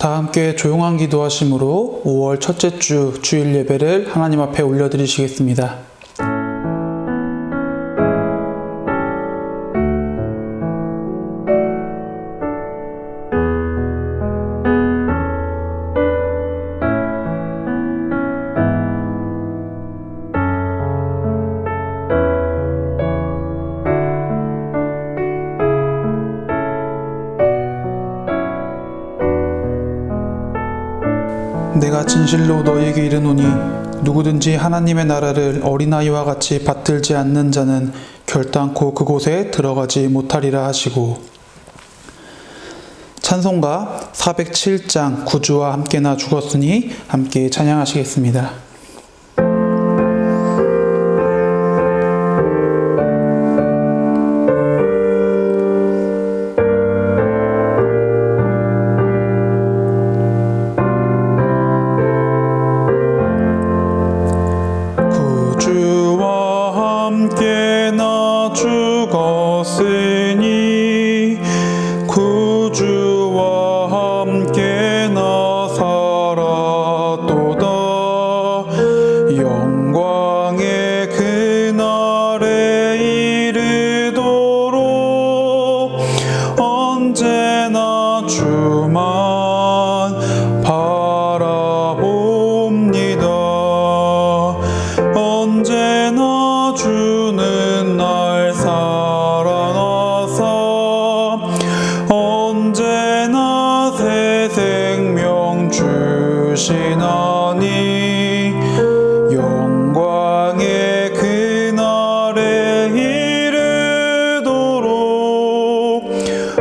다 함께 조용한 기도하심으로 5월 첫째 주 주일 예배를 하나님 앞에 올려드리시겠습니다. 내가 진실로 너희에게 이르노니 누구든지 하나님의 나라를 어린아이와 같이 받들지 않는 자는 결단코 그곳에 들어가지 못하리라 하시고, 찬송가 407장 구주와 함께 나 죽었으니 함께 찬양하시겠습니다. 주시나니 영광의 그날에 이르도록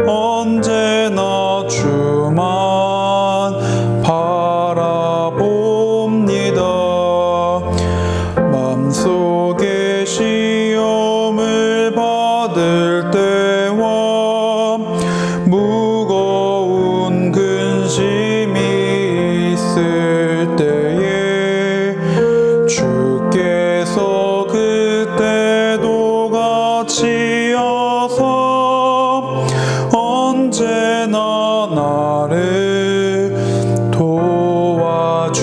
언제나 주만 바라봅니다. 마음속에 시험을 받을 때와 무거운 근심이 있을 때에 주께서 그때도 같이 하사 언제나 나를 도와주시네.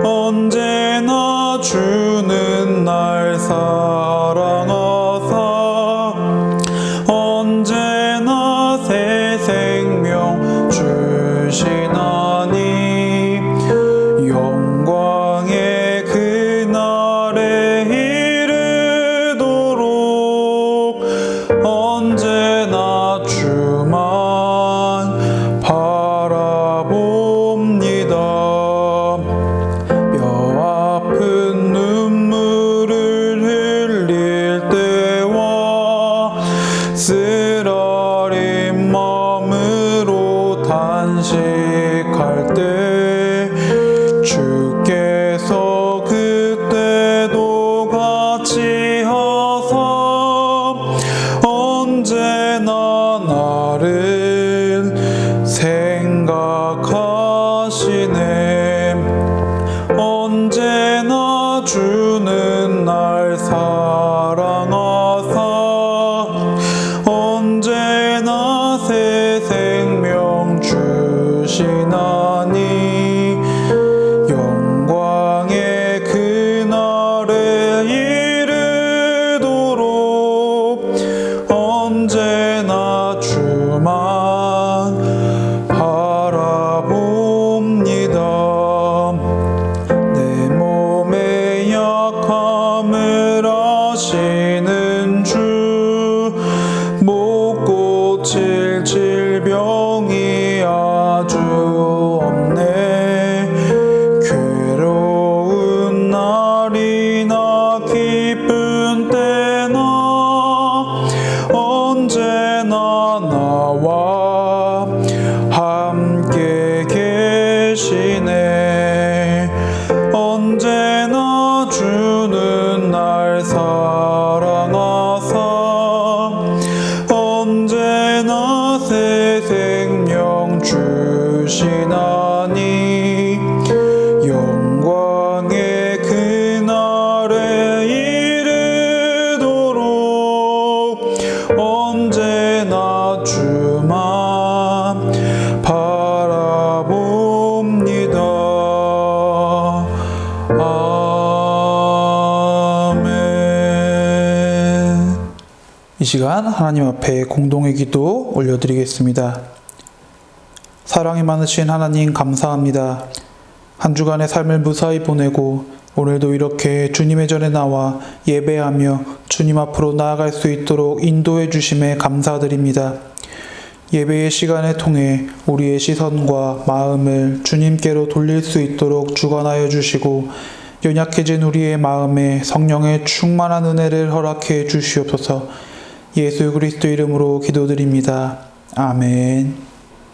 언제나 주는 날 사랑하사 언제나 새 생명 주시나니 영광의 그날에 이르도록 언제나 주만 바라봅니다. 뼈 아픈 눈물을 흘릴 때와 쓰라린 마음으로 단식할 때 주께서 그때도 같이 하사 언제나 나를 생각하시네. 언제나 주는 날 사랑하사 언제나 새 생명 주시나니 영광의 그날에 이르도록 언제나 주만 바라봅니다. 내 몸의 약함을 아시는 주 못 고칠 질병이 아주 없네. 괴로운 날이나 기쁜 때나 언제나 나와 함께 계시네. 언제나 주는 날 사랑하사 언제나 새 생명 주시나니 영광의 그날에 이르도록 언제나 주만 시간 하나님 앞에 공동의 기도 올려드리겠습니다. 사랑이 많으신 하나님 감사합니다. 한 주간의 삶을 무사히 보내고 오늘도 이렇게 주님의 전에 나와 예배하며 주님 앞으로 나아갈 수 있도록 인도해 주심에 감사드립니다. 예배의 시간을 통해 우리의 시선과 마음을 주님께로 돌릴 수 있도록 주관하여 주시고 연약해진 우리의 마음에 성령의 충만한 은혜를 허락해 주시옵소서. 예수 그리스도 이름으로 기도드립니다. 아멘.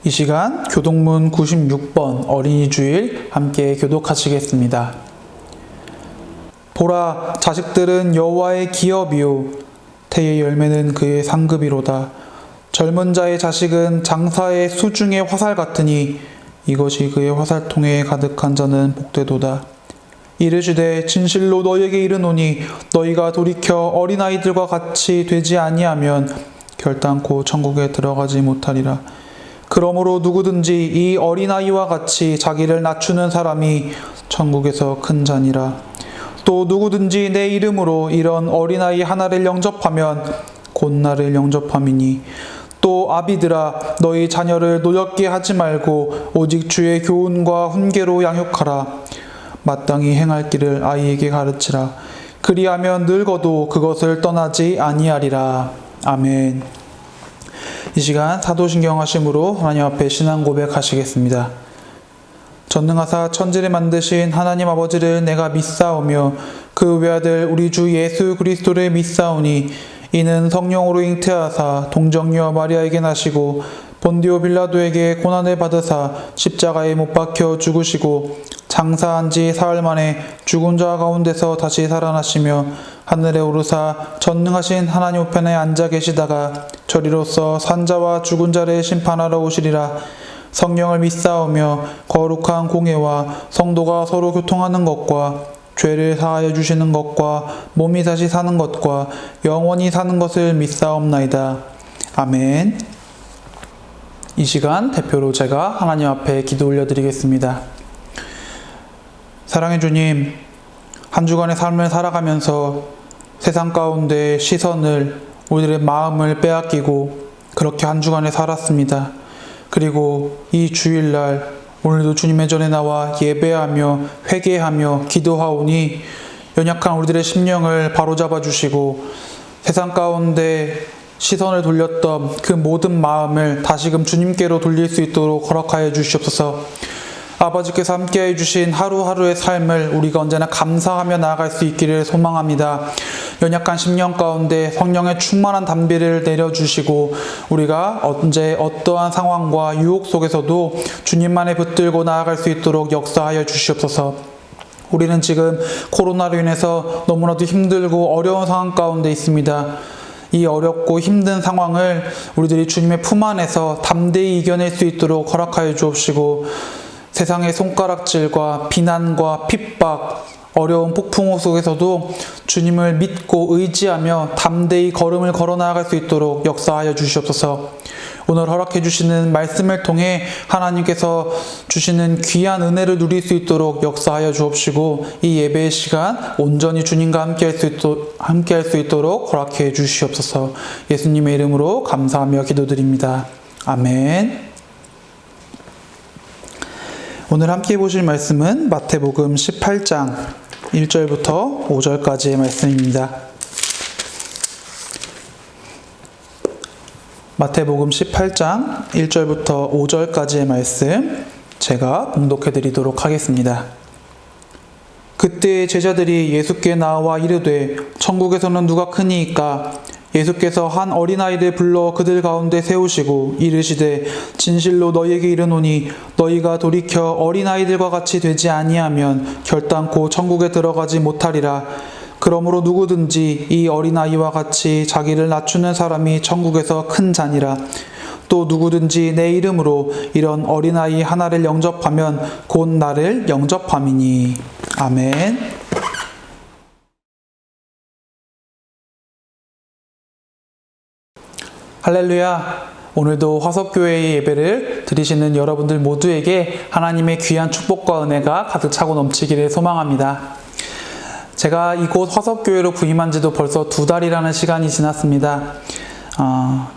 이 시간 교독문 96번 어린이 주일 함께 교독하시겠습니다. 보라, 자식들은 여호와의 기업이요 태의 열매는 그의 상급이로다. 젊은 자의 자식은 장사의 수중의 화살 같으니 이것이 그의 화살통에 가득한 자는 복되도다. 이르시되 진실로 너희에게 이르노니 너희가 돌이켜 어린아이들과 같이 되지 아니하면 결단코 천국에 들어가지 못하리라. 그러므로 누구든지 이 어린아이와 같이 자기를 낮추는 사람이 천국에서 큰 자니라. 또 누구든지 내 이름으로 이런 어린아이 하나를 영접하면 곧 나를 영접함이니 또 아비들아 너희 자녀를 노엽게 하지 말고 오직 주의 교훈과 훈계로 양육하라. 마땅히 행할 길을 아이에게 가르치라. 그리하면 늙어도 그것을 떠나지 아니하리라. 아멘. 이 시간 사도신경 하심으로 하나님 앞에 신앙 고백하시겠습니다. 전능하사 천지를 만드신 하나님 아버지를 내가 믿사오며 그 외아들 우리 주 예수 그리스도를 믿사오니 이는 성령으로 잉태하사 동정녀 마리아에게 나시고 본디오 빌라도에게 고난을 받으사 십자가에 못 박혀 죽으시고 장사한 지 사흘 만에 죽은 자 가운데서 다시 살아나시며 하늘에 오르사 전능하신 하나님 우편에 앉아 계시다가 저리로서 산자와 죽은 자를 심판하러 오시리라. 성령을 믿사오며 거룩한 공예와 성도가 서로 교통하는 것과 죄를 사하여 주시는 것과 몸이 다시 사는 것과 영원히 사는 것을 믿사옵나이다. 아멘. 이 시간 대표로 제가 하나님 앞에 기도 올려드리겠습니다. 사랑의 주님, 한 주간의 삶을 살아가면서 세상 가운데 시선을, 우리들의 마음을 빼앗기고 그렇게 한 주간을 살았습니다. 그리고 이 주일날 오늘도 주님의 전에 나와 예배하며 회개하며 기도하오니 연약한 우리들의 심령을 바로잡아 주시고 세상 가운데 시선을 돌렸던 그 모든 마음을 다시금 주님께로 돌릴 수 있도록 허락하여 주시옵소서. 아버지께서 함께해 주신 하루하루의 삶을 우리가 언제나 감사하며 나아갈 수 있기를 소망합니다. 연약한 심령 가운데 성령의 충만한 담비를 내려주시고 우리가 언제 어떠한 상황과 유혹 속에서도 주님만에 붙들고 나아갈 수 있도록 역사하여 주시옵소서. 우리는 지금 코로나로 인해서 너무나도 힘들고 어려운 상황 가운데 있습니다. 이 어렵고 힘든 상황을 우리들이 주님의 품 안에서 담대히 이겨낼 수 있도록 허락하여 주옵시고 세상의 손가락질과 비난과 핍박, 어려운 폭풍우 속에서도 주님을 믿고 의지하며 담대히 걸음을 걸어 나아갈 수 있도록 역사하여 주시옵소서. 오늘 허락해 주시는 말씀을 통해 하나님께서 주시는 귀한 은혜를 누릴 수 있도록 역사하여 주옵시고 이 예배의 시간 온전히 주님과 함께할 수 있도록 허락해 주시옵소서. 예수님의 이름으로 감사하며 기도드립니다. 아멘. 오늘 함께 보실 말씀은 마태복음 18장 1절부터 5절까지의 말씀입니다. 마태복음 18장 1절부터 5절까지의 말씀 제가 봉독해 드리도록 하겠습니다. 그때 제자들이 예수께 나와 이르되 천국에서는 누가 크니이까? 예수께서 한 어린아이를 불러 그들 가운데 세우시고 이르시되 진실로 너희에게 이르노니 너희가 돌이켜 어린아이들과 같이 되지 아니하면 결단코 천국에 들어가지 못하리라. 그러므로 누구든지 이 어린아이와 같이 자기를 낮추는 사람이 천국에서 큰 자니라. 또 누구든지 내 이름으로 이런 어린아이 하나를 영접하면 곧 나를 영접함이니. 아멘. 할렐루야. 오늘도 화석교회의 예배를 드리시는 여러분들 모두에게 하나님의 귀한 축복과 은혜가 가득 차고 넘치기를 소망합니다. 제가 이곳 화석교회로 부임한 지도 벌써 2달이라는 시간이 지났습니다.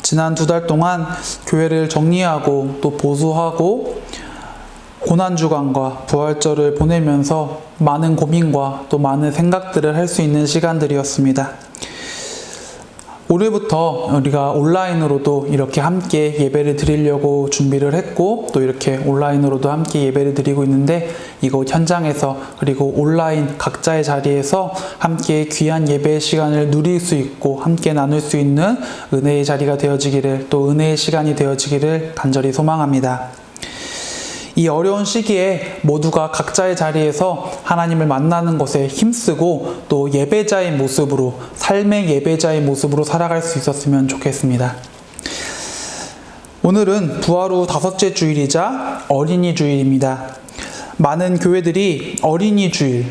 지난 2달 동안 교회를 정리하고 또 보수하고 고난주간과 부활절을 보내면서 많은 고민과 또 많은 생각들을 할 수 있는 시간들이었습니다. 올해부터 우리가 온라인으로도 이렇게 함께 예배를 드리려고 준비를 했고 또 이렇게 온라인으로도 함께 예배를 드리고 있는데 이곳 현장에서 그리고 온라인 각자의 자리에서 함께 귀한 예배의 시간을 누릴 수 있고 함께 나눌 수 있는 은혜의 자리가 되어지기를 또 은혜의 시간이 되어지기를 간절히 소망합니다. 이 어려운 시기에 모두가 각자의 자리에서 하나님을 만나는 것에 힘쓰고 또 예배자의 모습으로, 삶의 예배자의 모습으로 살아갈 수 있었으면 좋겠습니다. 오늘은 부활 후 5째 주일이자 어린이 주일입니다. 많은 교회들이 어린이 주일,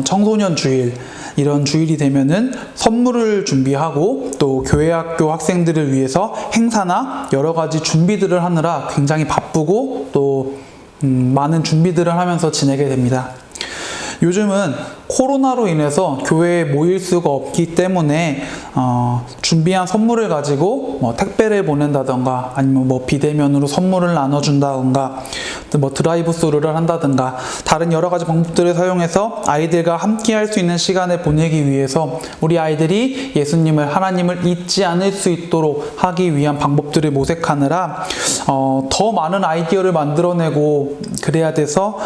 청소년 주일, 이런 주일이 되면은 선물을 준비하고 또 교회학교 학생들을 위해서 행사나 여러 가지 준비들을 하느라 굉장히 바쁘고 또 많은 준비들을 하면서 지내게 됩니다. 요즘은 코로나로 인해서 교회에 모일 수가 없기 때문에 준비한 선물을 가지고 택배를 보낸다던가 아니면 비대면으로 선물을 나눠준다던가 드라이브 스루를 한다던가 다른 여러 가지 방법들을 사용해서 아이들과 함께 할 수 있는 시간을 보내기 위해서 우리 아이들이 예수님을 하나님을 잊지 않을 수 있도록 하기 위한 방법들을 모색하느라 더 많은 아이디어를 만들어내고 그래야 돼서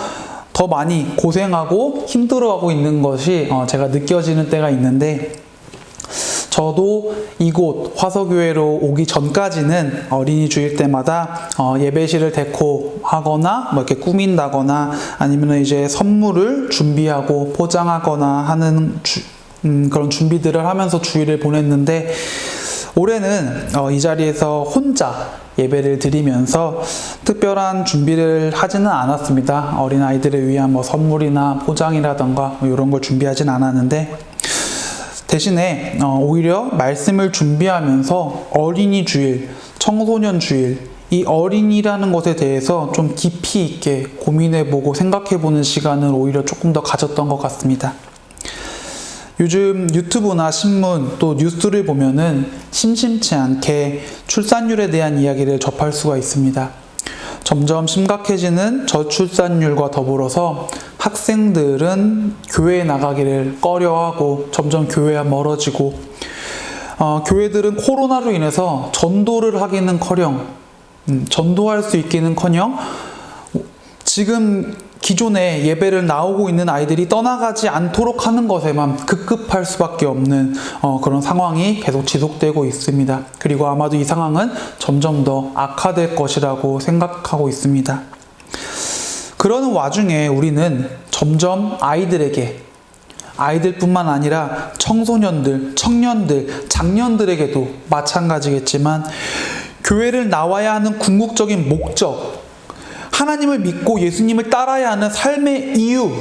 더 많이 고생하고 힘들어하고 있는 것이 제가 느껴지는 때가 있는데 저도 이곳 화서교회로 오기 전까지는 어린이 주일 때마다 예배실을 데코하거나 이렇게 꾸민다거나 아니면 이제 선물을 준비하고 포장하거나 하는 그런 준비들을 하면서 주일을 보냈는데 올해는 이 자리에서 혼자 예배를 드리면서 특별한 준비를 하지는 않았습니다. 어린아이들을 위한 선물이나 포장이라던가 이런 걸 준비하진 않았는데 대신에 오히려 말씀을 준비하면서 어린이 주일, 청소년 주일, 이 어린이라는 것에 대해서 좀 깊이 있게 고민해보고 생각해보는 시간을 오히려 조금 더 가졌던 것 같습니다. 요즘 유튜브나 신문 또 뉴스를 보면은 심심치 않게 출산율에 대한 이야기를 접할 수가 있습니다. 점점 심각해지는 저출산율과 더불어서 학생들은 교회에 나가기를 꺼려하고 점점 교회와 멀어지고 교회들은 코로나로 인해서 전도를 하기는커녕 전도할 수 있기는커녕 지금 기존에 예배를 나오고 있는 아이들이 떠나가지 않도록 하는 것에만 급급할 수밖에 없는 그런 상황이 계속 지속되고 있습니다. 그리고 아마도 이 상황은 점점 더 악화될 것이라고 생각하고 있습니다. 그러는 와중에 우리는 점점 아이들뿐만 아니라 청소년들, 청년들, 장년들에게도 마찬가지겠지만 교회를 나와야 하는 궁극적인 목적, 하나님을 믿고 예수님을 따라야 하는 삶의 이유,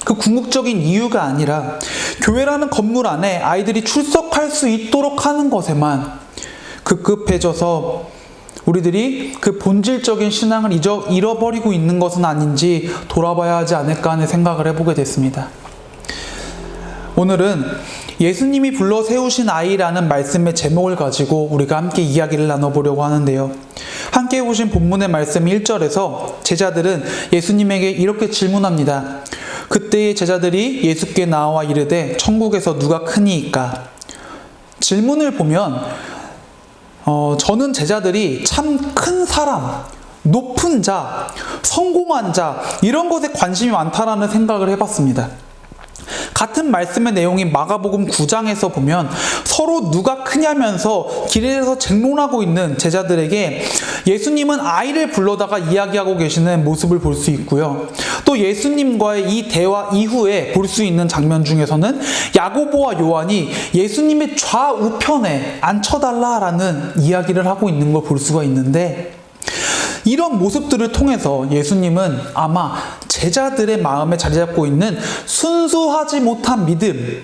그 궁극적인 이유가 아니라 교회라는 건물 안에 아이들이 출석할 수 있도록 하는 것에만 급급해져서 우리들이 그 본질적인 신앙을 잃어버리고 있는 것은 아닌지 돌아봐야 하지 않을까 하는 생각을 해보게 됐습니다. 오늘은 예수님이 불러 세우신 아이라는 말씀의 제목을 가지고 우리가 함께 이야기를 나눠보려고 하는데요. 함께 보신 본문의 말씀 1절에서 제자들은 예수님에게 이렇게 질문합니다. 그때의 제자들이 예수께 나와 이르되 천국에서 누가 크니이까? 질문을 보면 저는 제자들이 참 큰 사람, 높은 자, 성공한 자 이런 것에 관심이 많다라는 생각을 해봤습니다. 같은 말씀의 내용인 마가복음 9장에서 보면 서로 누가 크냐면서 길에서 쟁론하고 있는 제자들에게 예수님은 아이를 불러다가 이야기하고 계시는 모습을 볼 수 있고요. 또 예수님과의 이 대화 이후에 볼 수 있는 장면 중에서는 야고보와 요한이 예수님의 좌우편에 앉혀달라라는 이야기를 하고 있는 걸 볼 수가 있는데 이런 모습들을 통해서 예수님은 아마 제자들의 마음에 자리 잡고 있는 순수하지 못한 믿음,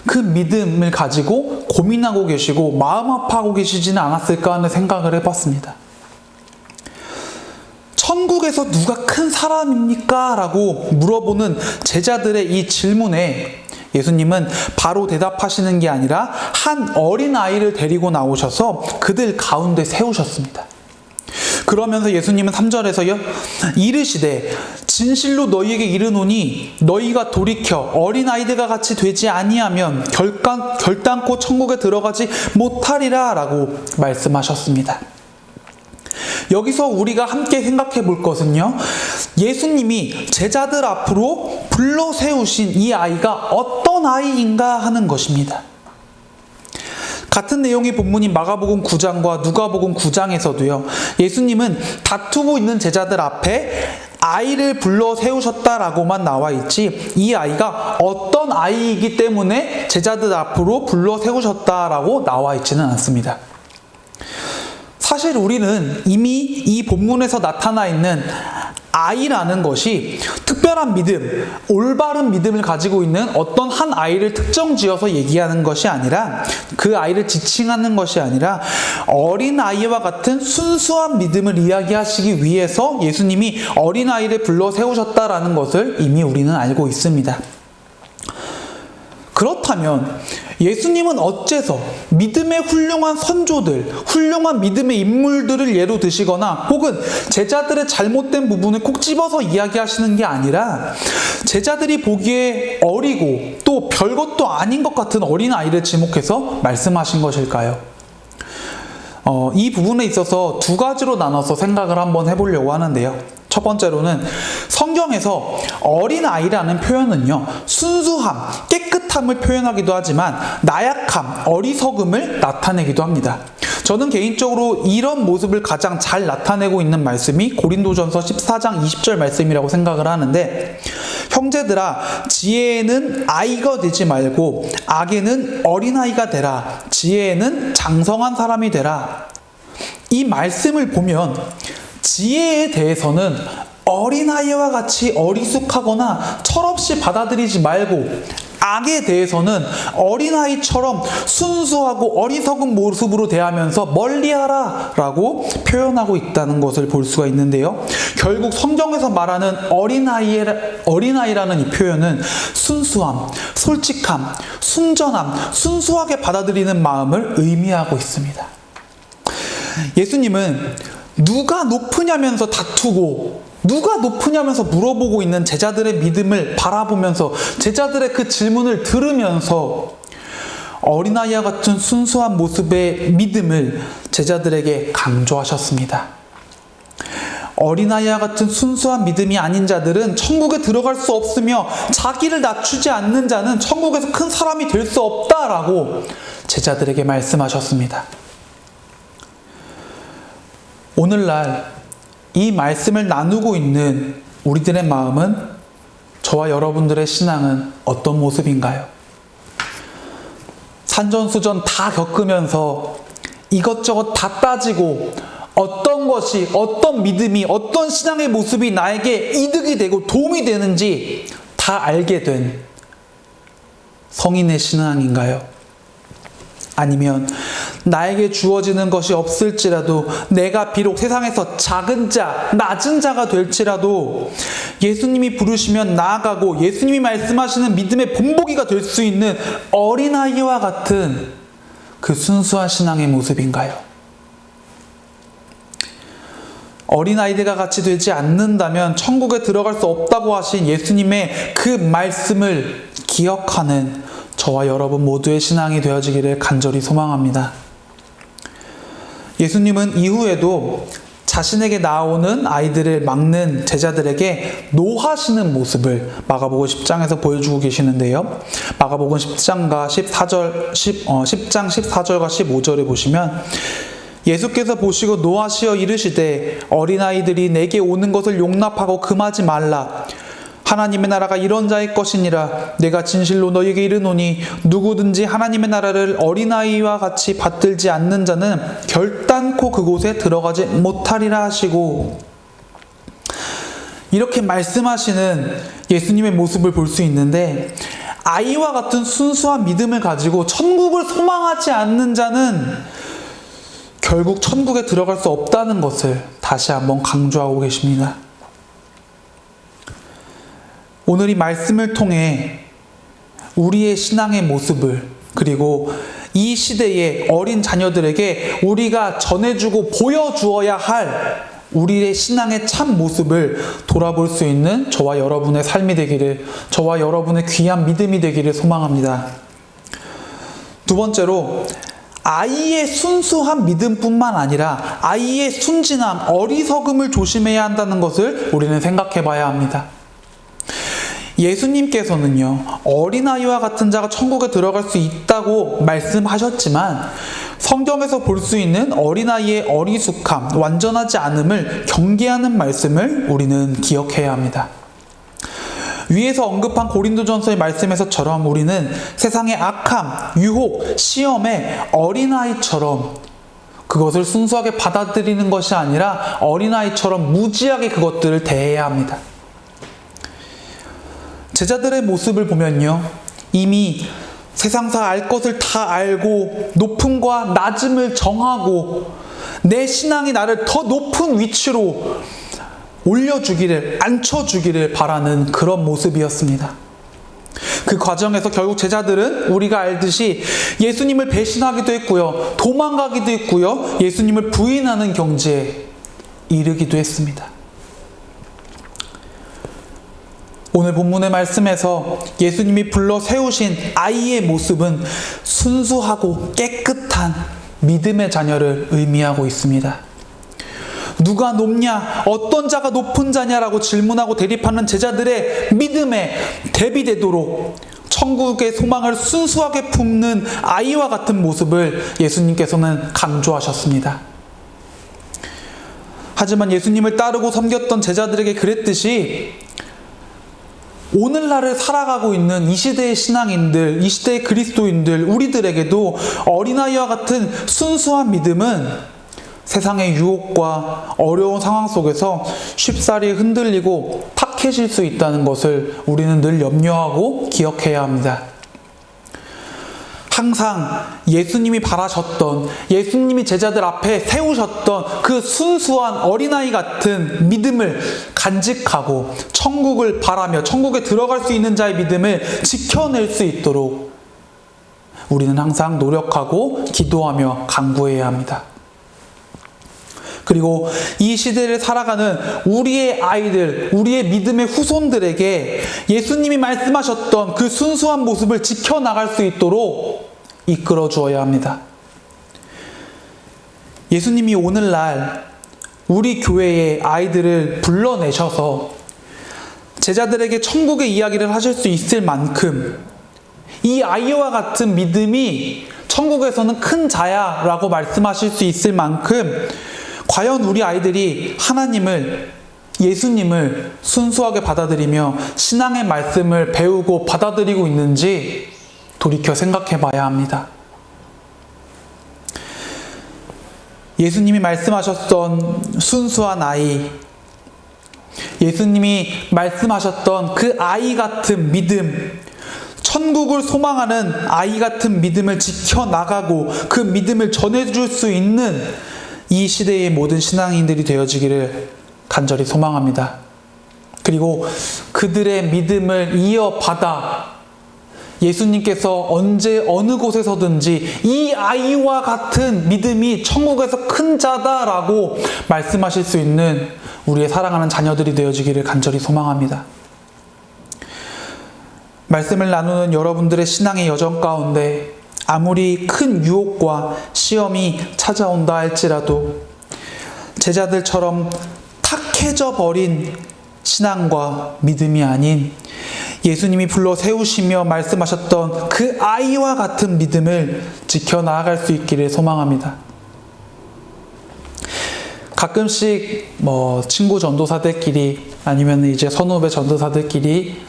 그 믿음을 가지고 고민하고 계시고 마음 아파하고 계시지는 않았을까 하는 생각을 해봤습니다. 천국에서 누가 큰 사람입니까? 라고 물어보는 제자들의 이 질문에 예수님은 바로 대답하시는 게 아니라 한 어린아이를 데리고 나오셔서 그들 가운데 세우셨습니다. 그러면서 예수님은 3절에서요, 이르시되 진실로 너희에게 이르노니 너희가 돌이켜 어린아이들과 같이 되지 아니하면 결단코 천국에 들어가지 못하리라 라고 말씀하셨습니다. 여기서 우리가 함께 생각해 볼 것은요, 예수님이 제자들 앞으로 불러 세우신 이 아이가 어떤 아이인가 하는 것입니다. 같은 내용의 본문인 마가복음 9장과 누가복음 9장에서도요, 예수님은 다투고 있는 제자들 앞에 아이를 불러 세우셨다라고만 나와 있지, 이 아이가 어떤 아이이기 때문에 제자들 앞으로 불러 세우셨다라고 나와 있지는 않습니다. 사실 우리는 이미 이 본문에서 나타나 있는 아이라는 것이 특별한 믿음, 올바른 믿음을 가지고 있는 어떤 한 아이를 특정 지어서 얘기하는 것이 아니라, 그 아이를 지칭하는 것이 아니라 어린아이와 같은 순수한 믿음을 이야기하시기 위해서 예수님이 어린아이를 불러 세우셨다라는 것을 이미 우리는 알고 있습니다. 그렇다면 예수님은 어째서 믿음의 훌륭한 선조들, 훌륭한 믿음의 인물들을 예로 드시거나 혹은 제자들의 잘못된 부분을 콕 집어서 이야기하시는 게 아니라 제자들이 보기에 어리고 또 별것도 아닌 것 같은 어린아이를 지목해서 말씀하신 것일까요? 이 부분에 있어서 두 가지로 나눠서 생각을 한번 해보려고 하는데요. 첫 번째로는 성경에서 어린아이라는 표현은요, 순수함, 깨끗함을 표현하기도 하지만 나약함, 어리석음을 나타내기도 합니다. 저는 개인적으로 이런 모습을 가장 잘 나타내고 있는 말씀이 고린도전서 14장 20절 말씀이라고 생각을 하는데, 형제들아 지혜에는 아이가 되지 말고 악에는 어린아이가 되라. 지혜에는 장성한 사람이 되라. 이 말씀을 보면 지혜에 대해서는 어린아이와 같이 어리숙하거나 철없이 받아들이지 말고, 악에 대해서는 어린아이처럼 순수하고 어리석은 모습으로 대하면서 멀리하라 라고 표현하고 있다는 것을 볼 수가 있는데요. 결국 성경에서 말하는 어린아이라는 이 표현은 순수함, 솔직함, 순전함, 순수하게 받아들이는 마음을 의미하고 있습니다. 예수님은 누가 높으냐면서 다투고 누가 높으냐면서 물어보고 있는 제자들의 믿음을 바라보면서 제자들의 그 질문을 들으면서 어린아이와 같은 순수한 모습의 믿음을 제자들에게 강조하셨습니다. 어린아이와 같은 순수한 믿음이 아닌 자들은 천국에 들어갈 수 없으며 자기를 낮추지 않는 자는 천국에서 큰 사람이 될 수 없다라고 제자들에게 말씀하셨습니다. 오늘날 이 말씀을 나누고 있는 우리들의 마음은, 저와 여러분들의 신앙은 어떤 모습인가요? 산전수전 다 겪으면서 이것저것 다 따지고 어떤 것이, 어떤 믿음이, 어떤 신앙의 모습이 나에게 이득이 되고 도움이 되는지 다 알게 된 성인의 신앙인가요? 아니면 나에게 주어지는 것이 없을지라도, 내가 비록 세상에서 작은 자, 낮은 자가 될지라도 예수님이 부르시면 나아가고 예수님이 말씀하시는 믿음의 본보기가 될 수 있는 어린아이와 같은 그 순수한 신앙의 모습인가요? 어린아이들과 같이 되지 않는다면 천국에 들어갈 수 없다고 하신 예수님의 그 말씀을 기억하는 저와 여러분 모두의 신앙이 되어지기를 간절히 소망합니다. 예수님은 이후에도 자신에게 나오는 아이들을 막는 제자들에게 노하시는 모습을 마가복음 10장에서 보여주고 계시는데요. 마가복음 10장 14절과 15절에 보시면, 예수께서 보시고 노하시어 이르시되 어린아이들이 내게 오는 것을 용납하고 금하지 말라. 하나님의 나라가 이런 자의 것이니라. 내가 진실로 너희에게 이르노니 누구든지 하나님의 나라를 어린아이와 같이 받들지 않는 자는 결단코 그곳에 들어가지 못하리라 하시고, 이렇게 말씀하시는 예수님의 모습을 볼 수 있는데, 아이와 같은 순수한 믿음을 가지고 천국을 소망하지 않는 자는 결국 천국에 들어갈 수 없다는 것을 다시 한번 강조하고 계십니다. 오늘 이 말씀을 통해 우리의 신앙의 모습을, 그리고 이 시대의 어린 자녀들에게 우리가 전해주고 보여주어야 할 우리의 신앙의 참 모습을 돌아볼 수 있는 저와 여러분의 삶이 되기를, 저와 여러분의 귀한 믿음이 되기를 소망합니다. 두 번째로, 아이의 순수한 믿음뿐만 아니라 아이의 순진함, 어리석음을 조심해야 한다는 것을 우리는 생각해 봐야 합니다. 예수님께서는요, 어린아이와 같은 자가 천국에 들어갈 수 있다고 말씀하셨지만, 성경에서 볼 수 있는 어린아이의 어리숙함, 완전하지 않음을 경계하는 말씀을 우리는 기억해야 합니다. 위에서 언급한 고린도전서의 말씀에서처럼 우리는 세상의 악함, 유혹, 시험에 어린아이처럼 그것을 순수하게 받아들이는 것이 아니라 어린아이처럼 무지하게 그것들을 대해야 합니다. 제자들의 모습을 보면요, 이미 세상사 알 것을 다 알고 높음과 낮음을 정하고 내 신앙이 나를 더 높은 위치로 올려주기를, 앉혀주기를 바라는 그런 모습이었습니다. 그 과정에서 결국 제자들은 우리가 알듯이 예수님을 배신하기도 했고요, 도망가기도 했고요, 예수님을 부인하는 경지에 이르기도 했습니다. 오늘 본문의 말씀에서 예수님이 불러 세우신 아이의 모습은 순수하고 깨끗한 믿음의 자녀를 의미하고 있습니다. 누가 높냐, 어떤 자가 높은 자냐라고 질문하고 대립하는 제자들의 믿음에 대비되도록 천국의 소망을 순수하게 품는 아이와 같은 모습을 예수님께서는 강조하셨습니다. 하지만 예수님을 따르고 섬겼던 제자들에게 그랬듯이 오늘날을 살아가고 있는 이 시대의 신앙인들, 이 시대의 그리스도인들, 우리들에게도 어린아이와 같은 순수한 믿음은 세상의 유혹과 어려운 상황 속에서 쉽사리 흔들리고 탁해질 수 있다는 것을 우리는 늘 염려하고 기억해야 합니다. 항상 예수님이 바라셨던, 예수님이 제자들 앞에 세우셨던 그 순수한 어린아이 같은 믿음을 간직하고 천국을 바라며 천국에 들어갈 수 있는 자의 믿음을 지켜낼 수 있도록 우리는 항상 노력하고 기도하며 간구해야 합니다. 그리고 이 시대를 살아가는 우리의 아이들, 우리의 믿음의 후손들에게 예수님이 말씀하셨던 그 순수한 모습을 지켜나갈 수 있도록 이끌어 주어야 합니다. 예수님이 오늘날 우리 교회의 아이들을 불러내셔서 제자들에게 천국의 이야기를 하실 수 있을 만큼 이 아이와 같은 믿음이 천국에서는 큰 자야 라고 말씀하실 수 있을 만큼 과연 우리 아이들이 하나님을, 예수님을 순수하게 받아들이며 신앙의 말씀을 배우고 받아들이고 있는지 돌이켜 생각해 봐야 합니다. 예수님이 말씀하셨던 순수한 아이, 예수님이 말씀하셨던 그 아이 같은 믿음, 천국을 소망하는 아이 같은 믿음을 지켜나가고 그 믿음을 전해줄 수 있는 이 시대의 모든 신앙인들이 되어지기를 간절히 소망합니다. 그리고 그들의 믿음을 이어받아 예수님께서 언제 어느 곳에서든지 이 아이와 같은 믿음이 천국에서 큰 자다라고 말씀하실 수 있는 우리의 사랑하는 자녀들이 되어지기를 간절히 소망합니다. 말씀을 나누는 여러분들의 신앙의 여정 가운데 아무리 큰 유혹과 시험이 찾아온다 할지라도 제자들처럼 탁해져 버린 신앙과 믿음이 아닌 예수님이 불러 세우시며 말씀하셨던 그 아이와 같은 믿음을 지켜나갈 수 있기를 소망합니다. 가끔씩 친구 전도사들끼리 아니면 이제 선후배 전도사들끼리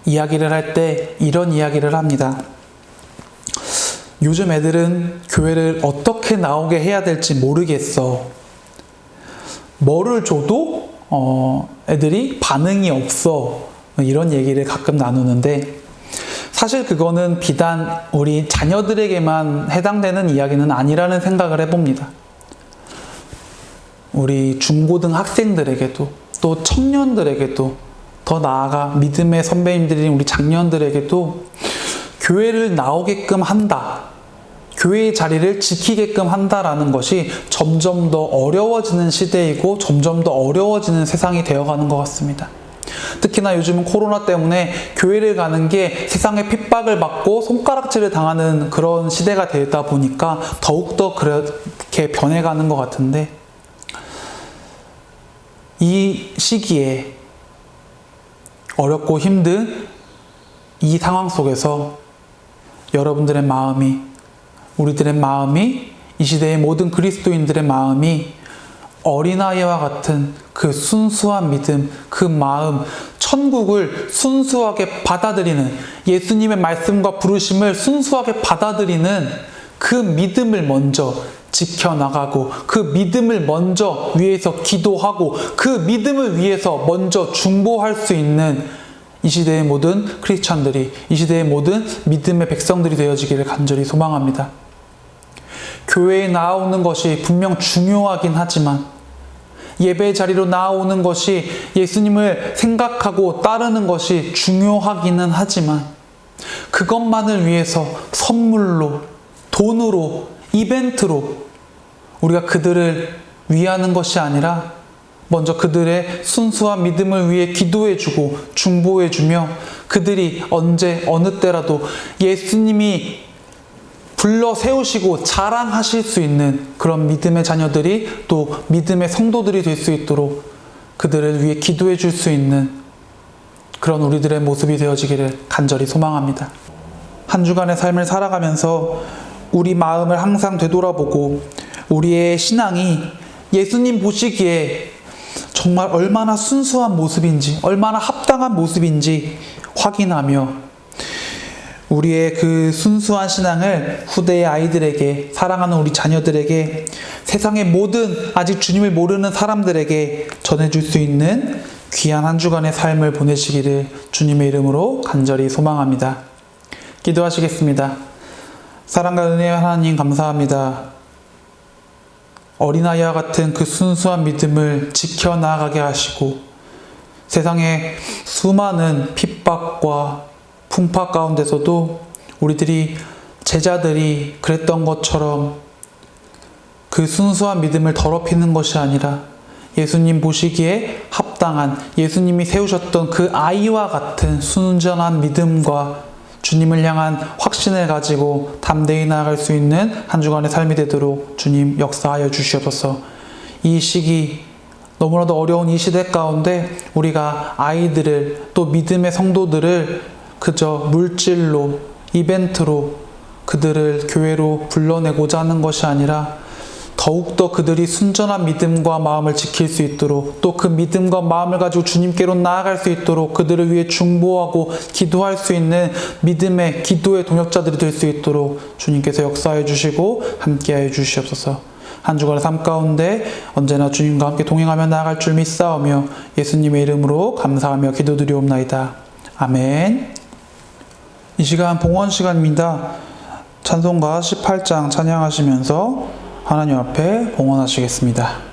이야기를 할 때 이런 이야기를 합니다. 요즘 애들은 교회를 어떻게 나오게 해야 될지 모르겠어. 뭐를 줘도 애들이 반응이 없어. 이런 얘기를 가끔 나누는데 사실 그거는 비단 우리 자녀들에게만 해당되는 이야기는 아니라는 생각을 해봅니다. 우리 중고등 학생들에게도 또 청년들에게도 더 나아가 믿음의 선배님들인 우리 장년들에게도 교회를 나오게끔 한다, 교회의 자리를 지키게끔 한다라는 것이 점점 더 어려워지는 시대이고 점점 더 어려워지는 세상이 되어가는 것 같습니다. 특히나 요즘은 코로나 때문에 교회를 가는 게 세상의 핍박을 받고 손가락질을 당하는 그런 시대가 되다 보니까 더욱더 그렇게 변해가는 것 같은데, 이 시기에 어렵고 힘든 이 상황 속에서 여러분들의 마음이, 우리들의 마음이, 이 시대의 모든 그리스도인들의 마음이 어린아이와 같은 그 순수한 믿음, 그 마음, 천국을 순수하게 받아들이는, 예수님의 말씀과 부르심을 순수하게 받아들이는 그 믿음을 먼저 지켜나가고, 그 믿음을 먼저 위해서 기도하고, 그 믿음을 위해서 먼저 중보할 수 있는 이 시대의 모든 크리스찬들이, 이 시대의 모든 믿음의 백성들이 되어지기를 간절히 소망합니다. 교회에 나오는 것이 분명 중요하긴 하지만, 예배 자리로 나오는 것이 예수님을 생각하고 따르는 것이 중요하기는 하지만, 그것만을 위해서 선물로, 돈으로, 이벤트로 우리가 그들을 위하는 것이 아니라 먼저 그들의 순수한 믿음을 위해 기도해주고 중보해주며, 그들이 언제 어느 때라도 예수님이 불러 세우시고 자랑하실 수 있는 그런 믿음의 자녀들이, 또 믿음의 성도들이 될 수 있도록 그들을 위해 기도해 줄 수 있는 그런 우리들의 모습이 되어지기를 간절히 소망합니다. 한 주간의 삶을 살아가면서 우리 마음을 항상 되돌아보고 우리의 신앙이 예수님 보시기에 정말 얼마나 순수한 모습인지, 얼마나 합당한 모습인지 확인하며 우리의 그 순수한 신앙을 후대의 아이들에게, 사랑하는 우리 자녀들에게, 세상의 모든 아직 주님을 모르는 사람들에게 전해줄 수 있는 귀한 한 주간의 삶을 보내시기를 주님의 이름으로 간절히 소망합니다. 기도하시겠습니다. 사랑과 은혜의 하나님, 감사합니다. 어린아이와 같은 그 순수한 믿음을 지켜나가게 하시고, 세상의 수많은 핍박과 풍파 가운데서도 우리들이, 제자들이 그랬던 것처럼 그 순수한 믿음을 더럽히는 것이 아니라 예수님 보시기에 합당한, 예수님이 세우셨던 그 아이와 같은 순전한 믿음과 주님을 향한 확신을 가지고 담대히 나아갈 수 있는 한 주간의 삶이 되도록 주님 역사하여 주시옵소서. 이 시기, 너무나도 어려운 이 시대 가운데 우리가 아이들을, 또 믿음의 성도들을 그저 물질로, 이벤트로 그들을 교회로 불러내고자 하는 것이 아니라 더욱더 그들이 순전한 믿음과 마음을 지킬 수 있도록, 또 그 믿음과 마음을 가지고 주님께로 나아갈 수 있도록 그들을 위해 중보하고 기도할 수 있는 믿음의, 기도의 동역자들이 될 수 있도록 주님께서 역사해 주시고 함께하여 주시옵소서. 한 주간의 삶 가운데 언제나 주님과 함께 동행하며 나아갈 줄 믿사오며 예수님의 이름으로 감사하며 기도드리옵나이다. 아멘. 이 시간 봉헌 시간입니다. 찬송가 18장 찬양하시면서 하나님 앞에 봉헌하시겠습니다.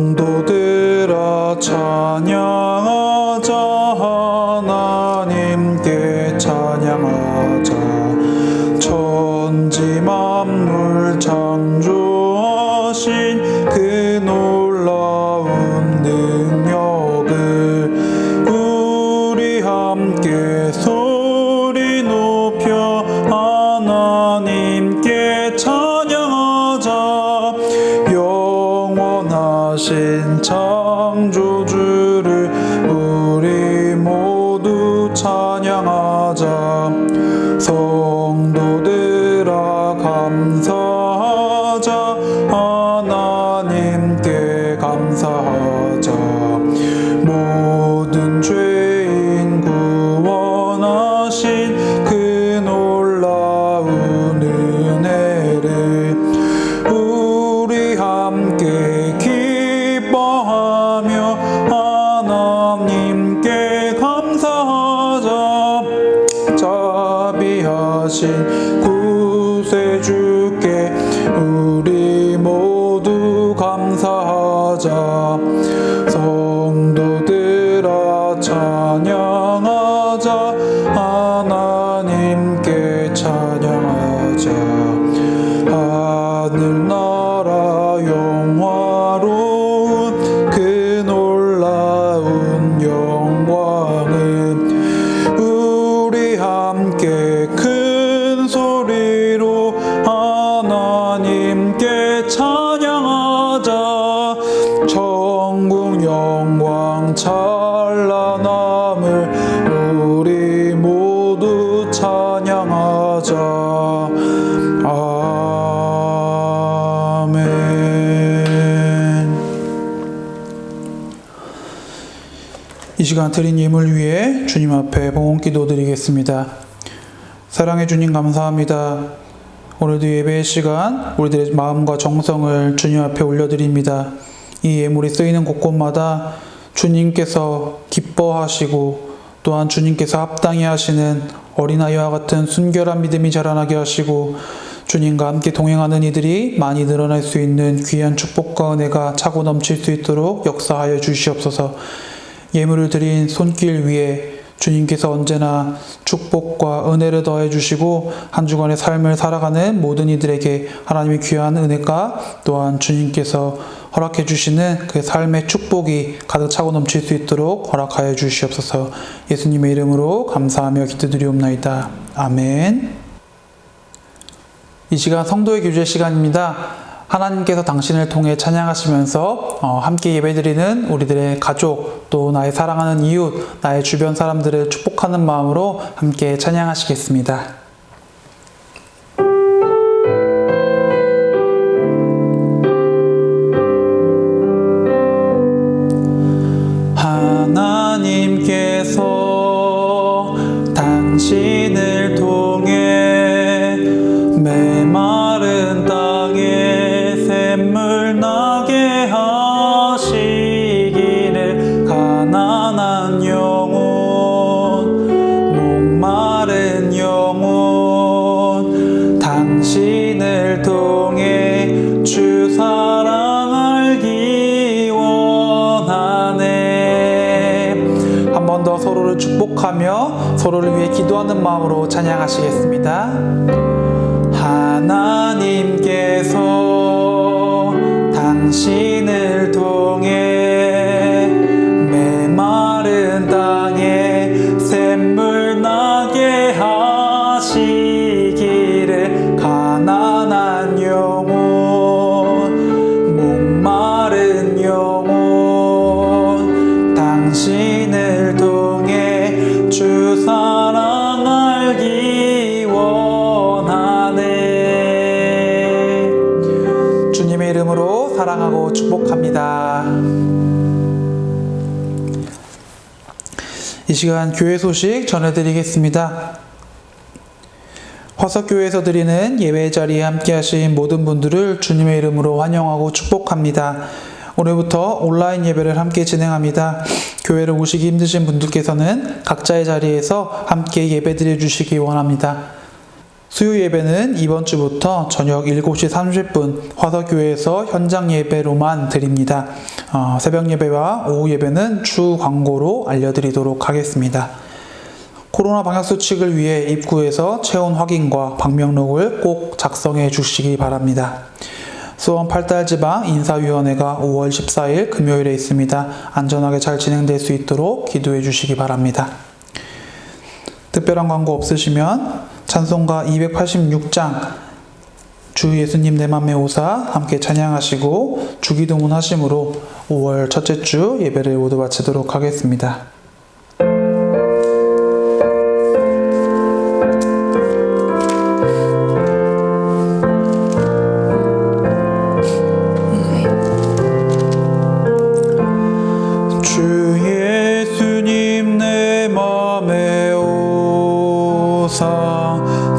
성도들아 찬양하자, 하나님께 찬양하자. 천지 만물 창조하신 그 놀라운 능력을 우리 함께 소리 높여 하나님께 찬양하자. 영원하신 창조주를 우리 모두 찬양하자. 성도들아 감사하자, 하나님께 감사하자. 모든 죄인 구원하신 그 놀라운 은혜를 우리 함께 기뻐하며 하나님께 감사하자. 자, 하신 구세주께 우리 모두 감사하자. 성도들아 찬양하자. 하나님께 찬양하자. 하늘나라 영화로운 그 놀라운 영광은 우리 함께 큰 소리로 하나님께 찬양하자. 천국 영광 찬란함을 우리 모두 찬양하자. 아멘. 이 시간 드린 예물 위해 주님 앞에 봉헌기도 드리겠습니다. 사랑해 주님 감사합니다. 오늘도 예배의 시간 우리들의 마음과 정성을 주님 앞에 올려드립니다. 이 예물이 쓰이는 곳곳마다 주님께서 기뻐하시고 또한 주님께서 합당히 하시는 어린아이와 같은 순결한 믿음이 자라나게 하시고 주님과 함께 동행하는 이들이 많이 늘어날 수 있는 귀한 축복과 은혜가 차고 넘칠 수 있도록 역사하여 주시옵소서. 예물을 드린 손길 위에 주님께서 언제나 축복과 은혜를 더해 주시고 한 주간의 삶을 살아가는 모든 이들에게 하나님의 귀한 은혜가 또한 주님께서 허락해 주시는 그 삶의 축복이 가득 차고 넘칠 수 있도록 허락하여 주시옵소서. 예수님의 이름으로 감사하며 기도드리옵나이다. 아멘. 이 시간 성도의 교제 시간입니다. 하나님께서 당신을 통해 찬양하시면서 함께 예배드리는 우리들의 가족, 또 나의 사랑하는 이웃, 나의 주변 사람들을 축복하는 마음으로 함께 찬양하시겠습니다. 하나님께서 당신을 통해 메마른 땅에 샘물 나게 하시기를 가난한 영혼 목마른 영혼 당신을 통해 주 사랑 알기 원하네. 한 번 더 서로를 축복하며 서로를 위해 기도하는 마음으로 찬양하시겠습니다. 하나님께서 당신을 통해 메마른 땅에 샘물 나게 하시기를 가난한 영혼 목마른 영혼 당신을 통해 주 사랑 알기 원하네. 주님의 이름으로 사랑하고 축복합니다. 이 시간 교회 소식 전해드리겠습니다. 화석교회에서 드리는 예배 자리에 함께 하신 모든 분들을 주님의 이름으로 환영하고 축복합니다. 오늘부터 온라인 예배를 함께 진행합니다. 교회를 오시기 힘드신 분들께서는 각자의 자리에서 함께 예배 드려 주시기 원합니다. 수요 예배는 이번 주부터 저녁 7시 30분 화석교회에서 현장 예배로만 드립니다. 새벽 예배와 오후 예배는 추후 광고로 알려드리도록 하겠습니다. 코로나 방역수칙을 위해 입구에서 체온 확인과 방명록을 꼭 작성해 주시기 바랍니다. 수원 8달지방 인사위원회가 5월 14일 금요일에 있습니다. 안전하게 잘 진행될 수 있도록 기도해 주시기 바랍니다. 특별한 광고 없으시면 찬송가 286장 주 예수님 내 맘에 오사 함께 찬양하시고 주기도문 하심으로 5월 첫째 주 예배를 모두 마치도록 하겠습니다. 주 예수님 내 맘에 오사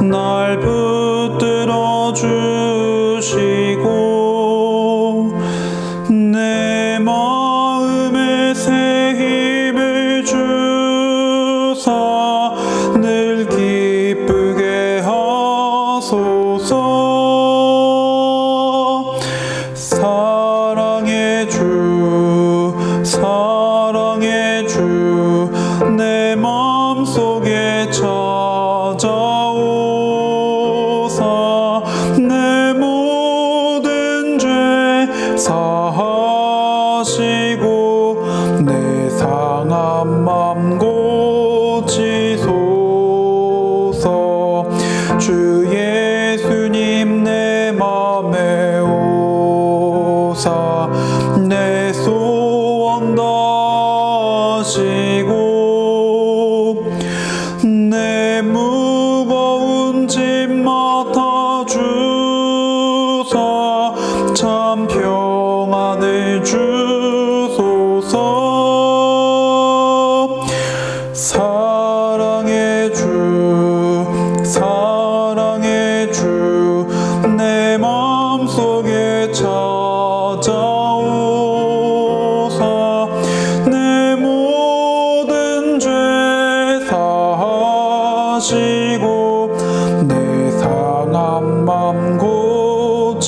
날 붙들어 주시고 내 마음에 새 힘을 주사 늘 기쁘게 하시고 하시고 내 상한 맘 고치소서.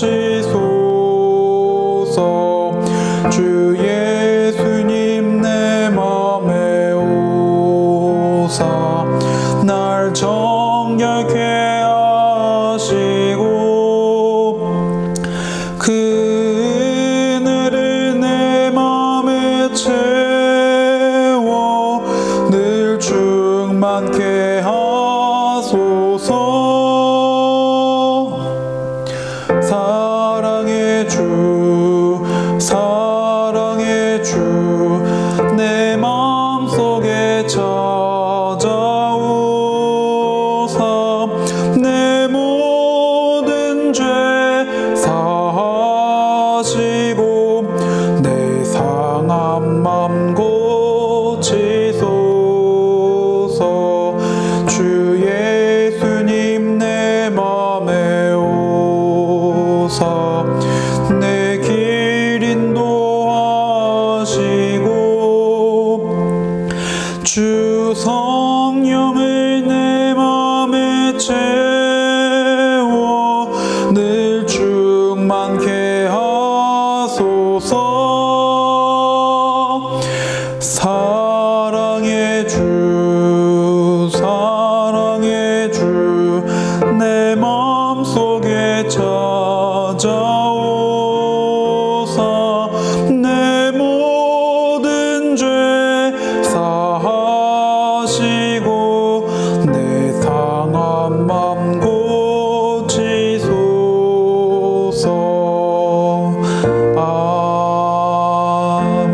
주 예수님 내 맘에 오사 날 정결케 하시고 그늘을 내 맘에 채워 늘 충만케 하소서. 사랑의 주 사랑의 주 내 맘속에 찾아오사 내 모든 죄 사하시고 내 상한 맘 고치소서. 주 예수님 내 맘에 오사 내 길 인도하시고 주 성령을 내 맘에 채워 늘 충만케 하소서. 사랑의 주 사랑의 주 내 맘속에 찾아오사 내 모든 죄 사하시고 내 상한 맘 고치소서.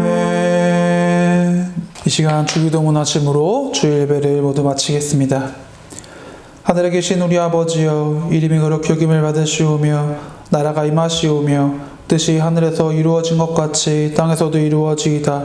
아멘. 이 시간 주기도문 하심으로 주일 예배를 모두 마치겠습니다. 하늘에 계신 우리 아버지여, 이름이 거룩히 여김을 받으시오며 나라가 임하시오며 뜻이 하늘에서 이루어진 것 같이 땅에서도 이루어지이다.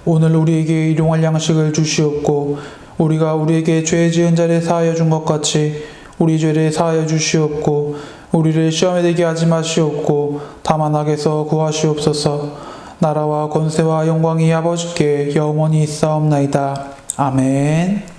오늘 우리에게 일용할 양식을 주시옵고 우리가 우리에게 죄 지은 자를 사하여 준 것 같이 우리 죄를 사하여 주시옵고 우리를 시험에 들게 하지 마시옵고 다만 악에서 구하시옵소서. 나라와 권세와 영광이 아버지께 영원히 있사옵나이다. 아멘.